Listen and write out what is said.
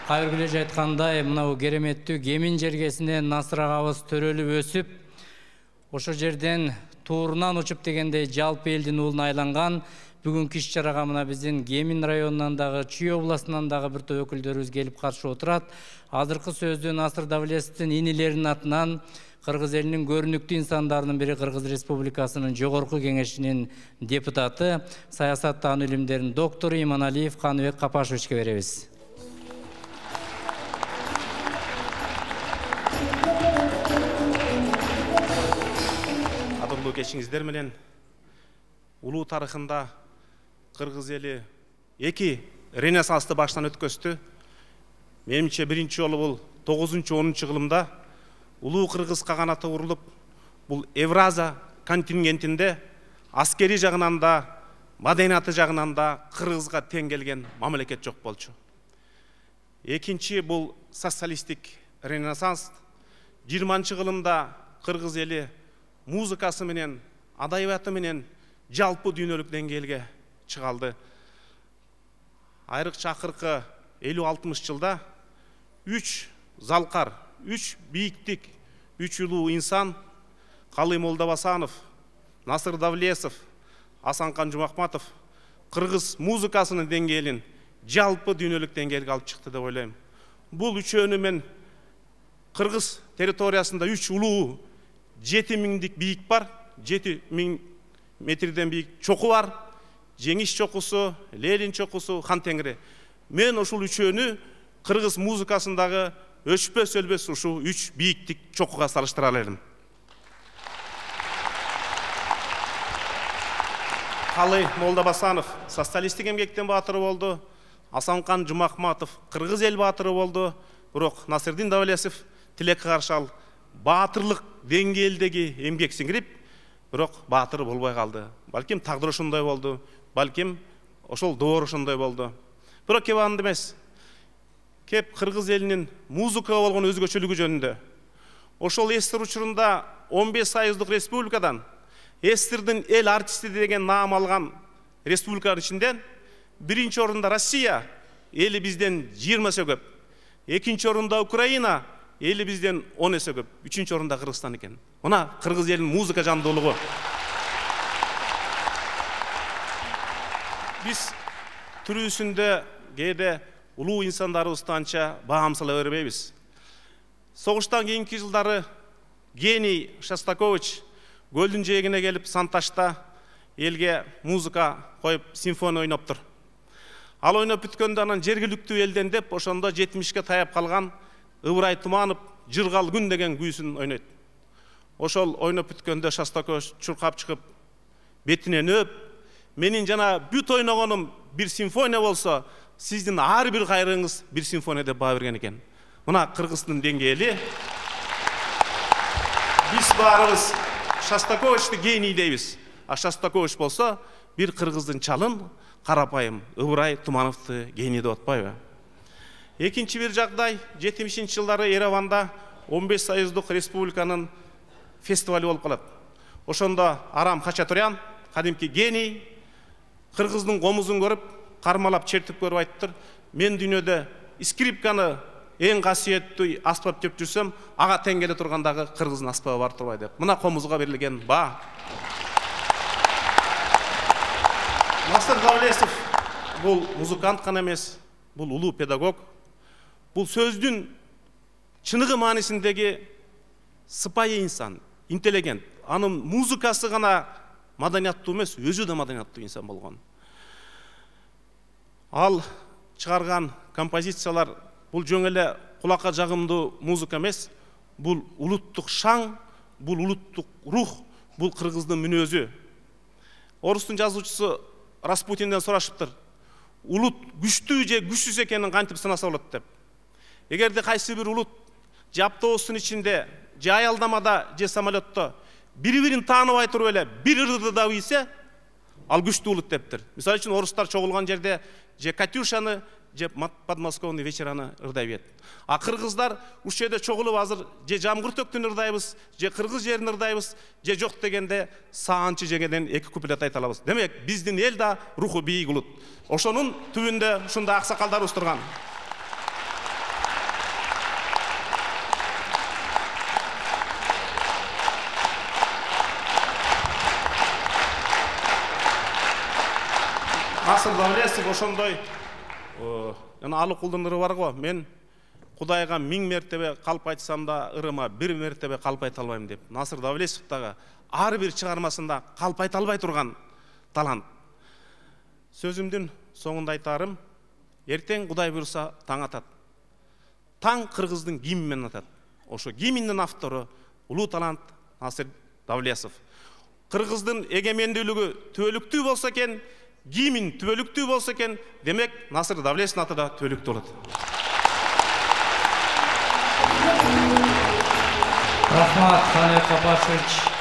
Кайргүлө айткандай, мынау кереметтүү Кемин жергесинен Насыр агабыз төрөлүп өсүп, ошо жерден туурунан учуп дегендей жалпы элдин уулуна айланган. Бүгүнкү иш-чарага мына биздин Кемин районунан дагы, Чүй областынан дагы бир топ өкүлдөрүбүз келип катышып отурат. Азыркы сөздү Насыр Давлетовдун инилеринин атынан Кыргыз элинин көрүнүктүү инсандарынын бири, Кыргыз Республикасынын Жогорку Кеңешинин депутаты, саясаттануу илимдеринин доктору Иманалиев Каныбек Капашевичке беребиз. Кешиңиздер менен улуу тарыхында Кыргыз эли эки ренессансты баштан өткөздү. Менимче биринчи жолу бул 9-10 кылымда улуу Кыргыз каганаты курулуп, бул Евразия контингентинде аскери жагынан да, маданияты жагынан да Кыргызга тең келген мамлекет жок болчу. Экинчи бул социалисттик ренессанс 20 кылымда Кыргыз эли музыкасы менен, адабияты менен жалпы дүйнөлүк деңгээлге чыгалды. Айрыкча акыркы 50-60 жылда 3 залкар, 3 бийиктик, 3 улуу инсан, Калый Молдобасанов, Насыр Давлетов, Асанкан Жумахматов Кыргыз музыкасынын деңгээлин жалпы дүйнөлүк деңгээлге алып чыкты деп ойлойм. Бул үчөөнү мен Кыргыз территориясында 3 улуу 7000'lik бийик бар, 7000 метрден бийик чоку бар, Жеңиш чокусу, Ленин чокусу, Хан Теңири. Мен ушул үчөөнү Кыргыз музыкасындагы өчпөс өлбөс ушу 3 бийиктик чокуга салыштыра алам. Калый Молдобасанов социалисттик эмгектен баатыры болду, Асанкан Жумахматов Кыргыз эл баатыры болду, бирок Насырдин Давлетов тилекке каршы баатырлык деңгээлдеги эмгек сиңирип, бирок баатыр болбой калды. Балким тагдыр ошондой болду, балким ошол доор ошондой болду. Бирок кеп анда эмес. Кеп Кыргыз элинин музыкага болгон өзгөчөлүгү жөнүндө. Ошол эстир учурунда 15 союздук республикадан эстирдин эл артисти деген наам алган республикалар ичинде биринчи орунда Россия, эли бизден 20 эсе көп. Экинчи орунда Украина, эли бизден 10 эсе көп. Үчүнчү орунда Кыргызстан экен. Мына Кыргыз элинин музыка жандуулугу. Биз түрүүсүндө кээде улуу инсандарыбызды анча баам сала бербейбиз. Согуштан кийинки жылдары Гений Шостакович көлдүн жээгине келип Санташта элге музыка коюп симфония ойноптур. Ал ойноп бүткөндө анан жергиликтүү элден деп ошондо 70-ке таяп калган Ыбырай Туманов Жыргал күн деген күйсүн ойнойт. Ошол ойноп бүткөндө Шостакович чуркап чыгып, бетинен өп, менин жана бүт ойногонум бир симфония болсо, сиздин ар бир кайрыңыз бир симфония деп баа берген экен. Мына Кыргыздын деңгээли. Биз баарыбыз Шостаковичти гений дейбиз. А Шостакович болсо бир кыргыздын чалын карапайым Ыбырай Тумановду гений деп атпайбы? Экинчи бир жагдай 70-жылдары Ереванда 15 союздук республиканын фестивали болуп калат. Ошондо Арам Хачатурян, кадимки гений, кыргыздын комузун көрүп, кармалап чертип көрүп айттыр: "Мен дүйнөдө скрипканы эң касиеттүү аспап деп жүрсөм, ага тең келе тургандагы кыргыздын аспабы бар турбай" деп. Мына комузга берилген баа. Насыр Давлетов бул музыкант гана эмес, бул улуу педагог. Бул сөздүн чыныгы маанисиндеги сыпайы инсан, интеллигент. Анын музыкасы гана маданияттуу эмес, өзү да маданияттуу инсан болгон. Ал чыгарган композициялар бул жөн эле кулакка жагымдуу музыка эмес, бул улуттук шаң, бул улуттук рух, бул кыргыздын мүнөзү. Орустун жазуучусу Распутинден сурашыптыр: улут күчтүү же күчсүз экенин кантип сынаса болот деп. Эгерде кайсы бир улут же автобустун ичинде, же аялдамада, же самолетто бири-бирин тааныбай туруп эле бир ырды да ийсе, ал күчтүү улут дептир. Мисалы үчүн орустар чогулган жерде же Катюшаны, же подмосковный вечераны ырдай берет. А кыргыздар уш жерде чогулуп азыр же жамгыр төктүн ырдайбыз, же кыргыз жерин ырдайбыз, же жок дегенде саанчы жегеден эки куплет айта алабыз. Демек, биздин эл да руху бийик улут. Ошонун түбүндө ушундай аксакалдарыбыз турган. Насыр Давлесов ошондой алы кулдун ыры бар го. Мен Кудайга 1000 мертебе калп айтсам да, ырыма 1 мертебе калп айта албайм деп. Насыр Давлесов дагы ар бир чыгармасында калп айта албай турган талант. Сөзүмдүн соңунда айтарым, эртең Кудай буйруса таң атат. Таң кыргыздын гимнимен атат. Ошо гимндин автору улуу талант Насыр Давлесов. Кыргыздын эгемендүүлүгү түбөлүктүү болсо экен, гимн түбөлүктүү болсо экен, демек Насыр Давлесовдун аты да түбөлүктүү болот. Рахмат, Санел Капашевич.